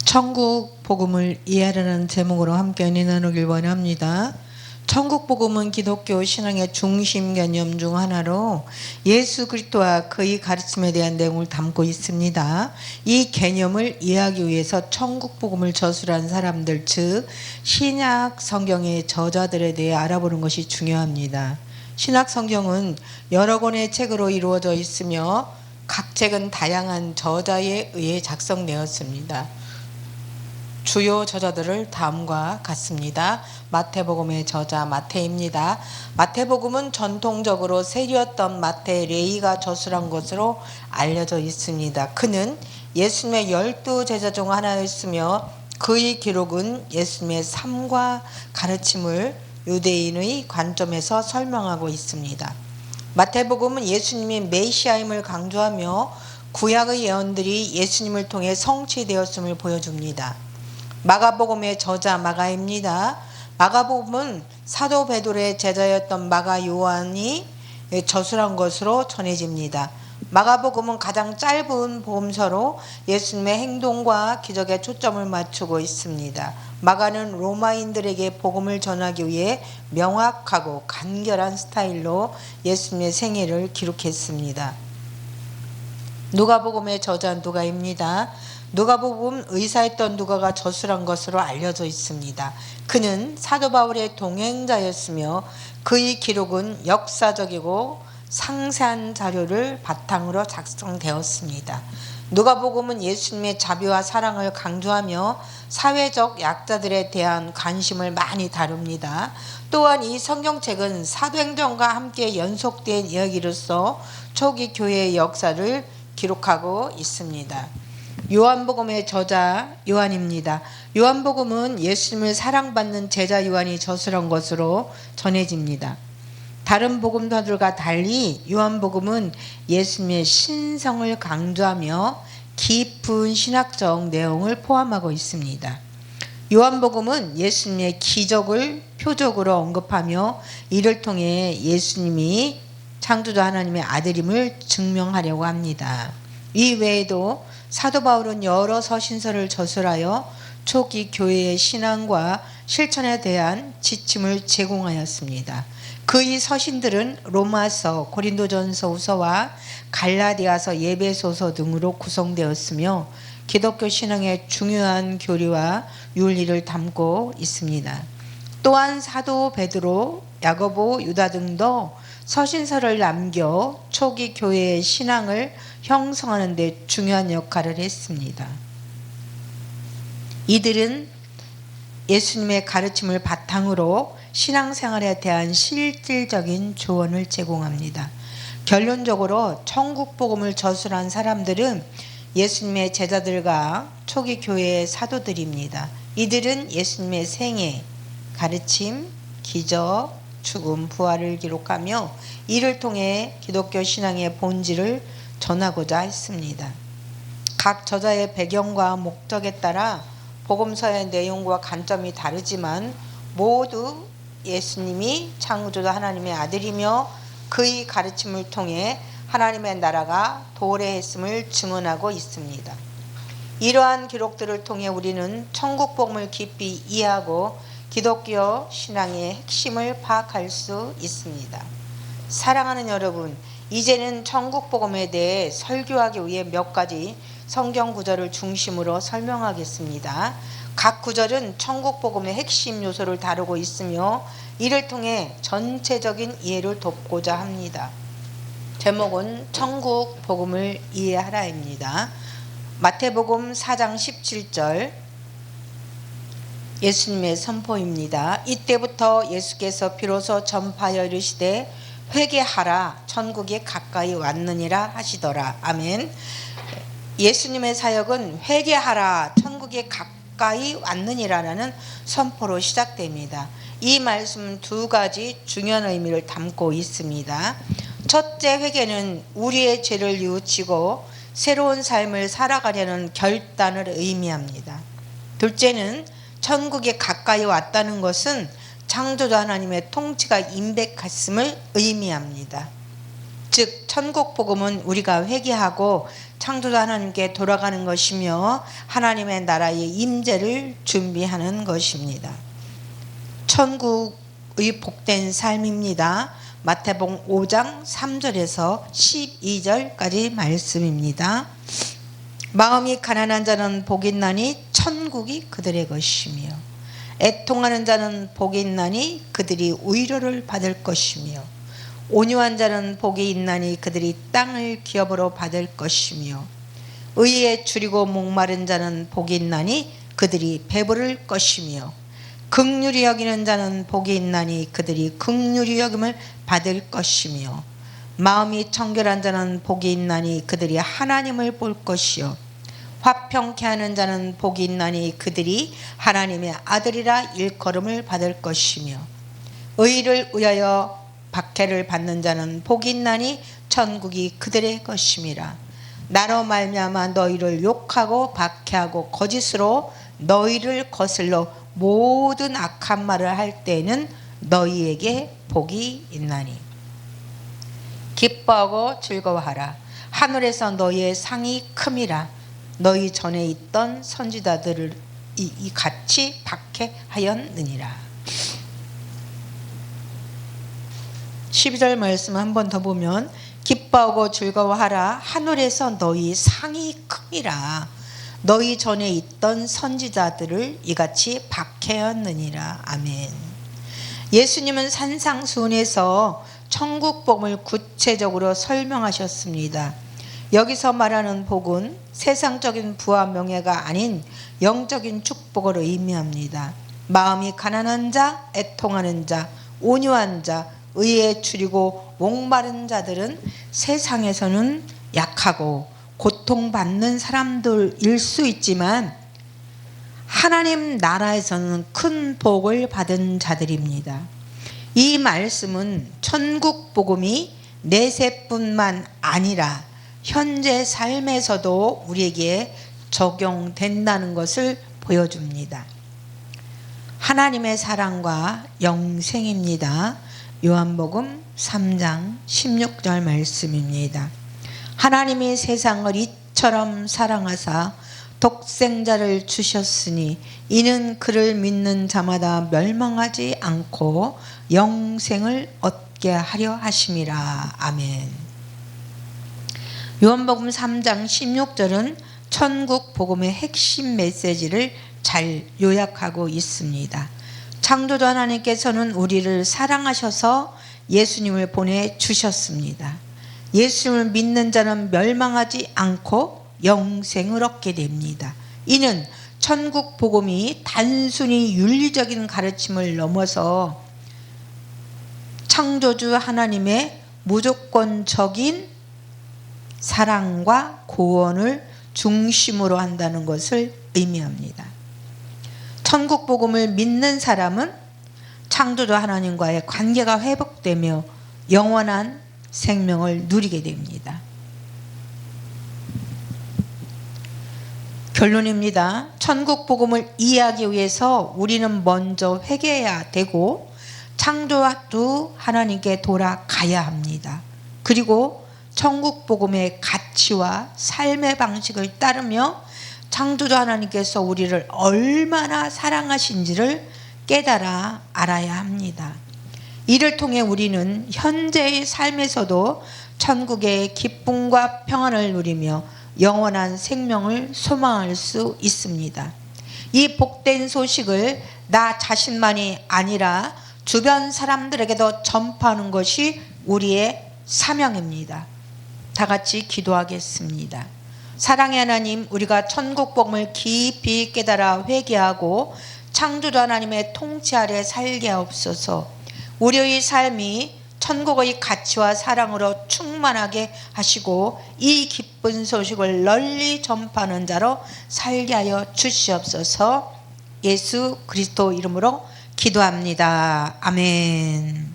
천국 복음을 이해하라는 제목으로 함께 은혜 나누길 원합니다. 천국 복음은 기독교 신앙의 중심 개념 중 하나로 예수 그리스도와 그의 가르침에 대한 내용을 담고 있습니다. 이 개념을 이해하기 위해서 천국 복음을 저술한 사람들, 즉 신약 성경의 저자들에 대해 알아보는 것이 중요합니다. 신약 성경은 여러 권의 책으로 이루어져 있으며 각 책은 다양한 저자에 의해 작성되었습니다. 주요 저자들을 다음과 같습니다. 마태복음의 저자 마태입니다. 마태복음은 전통적으로 세리였던 마태 레위가 저술한 것으로 알려져 있습니다. 그는 예수님의 12 제자 중 하나였으며 그의 기록은 예수님의 삶과 가르침을 유대인의 관점에서 설명하고 있습니다. 마태복음은 예수님이 메시아임을 강조하며 구약의 예언들이 예수님을 통해 성취되었음을 보여줍니다. 마가복음의 저자 마가입니다. 마가복음은 사도 베드로의 제자였던 마가 요한이 저술한 것으로 전해집니다. 마가복음은 가장 짧은 복음서로 예수님의 행동과 기적에 초점을 맞추고 있습니다. 마가는 로마인들에게 복음을 전하기 위해 명확하고 간결한 스타일로 예수님의 생애를 기록했습니다. 누가복음의 저자 누가입니다. 누가복음 의사였던 누가가 저술한 것으로 알려져 있습니다. 그는 사도 바울의 동행자였으며 그의 기록은 역사적이고 상세한 자료를 바탕으로 작성되었습니다. 누가복음은 예수님의 자비와 사랑을 강조하며 사회적 약자들에 대한 관심을 많이 다룹니다. 또한 이 성경책은 사도행전과 함께 연속된 이야기로서 초기 교회의 역사를 기록하고 있습니다. 요한복음의 저자 요한입니다. 요한복음은 예수님을 사랑받는 제자 요한이 저술한 것으로 전해집니다. 다른 복음서들과 달리 요한복음은 예수님의 신성을 강조하며 깊은 신학적 내용을 포함하고 있습니다. 요한복음은 예수님의 기적을 표적으로 언급하며 이를 통해 예수님이 창조자 하나님의 아들임을 증명하려고 합니다. 이 외에도 사도 바울은 여러 서신서를 저술하여 초기 교회의 신앙과 실천에 대한 지침을 제공하였습니다. 그의 서신들은 로마서, 고린도전서 후서와 갈라디아서, 에베소서 등으로 구성되었으며 기독교 신앙의 중요한 교리와 윤리를 담고 있습니다. 또한 사도 베드로, 야고보, 유다 등도 서신서를 남겨 초기 교회의 신앙을 형성하는 데 중요한 역할을 했습니다. 이들은 예수님의 가르침을 바탕으로 신앙생활에 대한 실질적인 조언을 제공합니다. 결론적으로 천국 복음을 저술한 사람들은 예수님의 제자들과 초기 교회의 사도들입니다. 이들은 예수님의 생애, 가르침, 기적, 죽음, 부활을 기록하며 이를 통해 기독교 신앙의 본질을 전하고자 했습니다. 각 저자의 배경과 목적에 따라 복음서의 내용과 관점이 다르지만 모두 예수님이 창조자 하나님의 아들이며 그의 가르침을 통해 하나님의 나라가 도래했음을 증언하고 있습니다. 이러한 기록들을 통해 우리는 천국 복음을 깊이 이해하고 기독교 신앙의 핵심을 파악할 수 있습니다. 사랑하는 여러분, 이제는 천국 복음에 대해 설교하기 위해 몇 가지 성경 구절을 중심으로 설명하겠습니다. 각 구절은 천국 복음의 핵심 요소를 다루고 있으며 이를 통해 전체적인 이해를 돕고자 합니다. 제목은 천국 복음을 이해하라입니다. 마태복음 4장 17절 예수님의 선포입니다. 이때부터 예수께서 비로소 전파하여 이르시되 회개하라 천국이 가까이 왔느니라 하시더라. 아멘. 예수님의 사역은 회개하라 천국이 가까이 왔느니라라는 선포로 시작됩니다. 이 말씀은 두 가지 중요한 의미를 담고 있습니다. 첫째, 회개는 우리의 죄를 뉘우치고 새로운 삶을 살아가려는 결단을 의미합니다. 둘째는 천국에 가까이 왔다는 것은 창조자 하나님의 통치가 임백했음을 의미합니다. 즉 천국 복음은 우리가 회개하고 창조주 하나님께 돌아가는 것이며 하나님의 나라의 임재를 준비하는 것입니다. 천국의 복된 삶입니다. 마태복음 5장 3절에서 12절까지 말씀입니다. 마음이 가난한 자는 복이 있나니 천국이 그들의 것이며 애통하는 자는 복이 있나니 그들이 위로를 받을 것이며 온유한 자는 복이 있나니 그들이 땅을 기업으로 받을 것이며 의에 줄이고 목마른 자는 복이 있나니 그들이 배부를 것이며 긍휼히 여기는 자는 복이 있나니 그들이 긍휼히 여김을 받을 것이며 마음이 청결한 자는 복이 있나니 그들이 하나님을 볼 것이요 화평케 하는 자는 복이 있나니 그들이 하나님의 아들이라 일컬음을 받을 것이며 의를 위하여 박해를 받는 자는 복이 있나니 천국이 그들의 것임이라. 나로 말미암아 너희를 욕하고 박해하고 거짓으로 너희를 거슬러 모든 악한 말을 할 때에는 너희에게 복이 있나니 기뻐하고 즐거워하라. 하늘에서 너희의 상이 큼이라. 너희 전에 있던 선지자들을 같이 박해하였느니라. 12절 말씀 한 번 더 보면 기뻐하고 즐거워하라. 하늘에서 너희 상이 큼이라. 너희 전에 있던 선지자들을 이같이 박해하였느니라. 아멘. 예수님은 산상수훈에서 천국 복음을 구체적으로 설명하셨습니다. 여기서 말하는 복은 세상적인 부와 명예가 아닌 영적인 축복을 의미합니다. 마음이 가난한 자, 애통하는 자, 온유한 자, 의에 줄이고 목마른 자들은 세상에서는 약하고 고통받는 사람들일 수 있지만 하나님 나라에서는 큰 복을 받은 자들입니다. 이 말씀은 천국 복음이 내세뿐만 아니라 현재 삶에서도 우리에게 적용된다는 것을 보여줍니다. 하나님의 사랑과 영생입니다. 요한복음 3장 16절 말씀입니다. 하나님이 세상을 이처럼 사랑하사 독생자를 주셨으니 이는 그를 믿는 자마다 멸망하지 않고 영생을 얻게 하려 하심이라. 아멘. 요한복음 3장 16절은 천국 복음의 핵심 메시지를 잘 요약하고 있습니다. 창조주 하나님께서는 우리를 사랑하셔서 예수님을 보내주셨습니다. 예수님을 믿는 자는 멸망하지 않고 영생을 얻게 됩니다. 이는 천국 복음이 단순히 윤리적인 가르침을 넘어서 창조주 하나님의 무조건적인 사랑과 구원을 중심으로 한다는 것을 의미합니다. 천국 복음을 믿는 사람은 창조주 하나님과의 관계가 회복되며 영원한 생명을 누리게 됩니다. 결론입니다. 천국 복음을 이해하기 위해서 우리는 먼저 회개해야 되고 창조주 하나님께 돌아가야 합니다. 그리고 천국 복음의 가치와 삶의 방식을 따르며 창조주 하나님께서 우리를 얼마나 사랑하신지를 깨달아 알아야 합니다. 이를 통해 우리는 현재의 삶에서도 천국의 기쁨과 평안을 누리며 영원한 생명을 소망할 수 있습니다. 이 복된 소식을 나 자신만이 아니라 주변 사람들에게도 전파하는 것이 우리의 사명입니다. 다 같이 기도하겠습니다. 사랑의 하나님, 우리가 천국 복음을 깊이 깨달아 회개하고 창조주 하나님의 통치 아래 살게 하옵소서. 우리의 삶이 천국의 가치와 사랑으로 충만하게 하시고 이 기쁜 소식을 널리 전파하는 자로 살게 하여 주시옵소서. 예수 그리스도 이름으로 기도합니다. 아멘.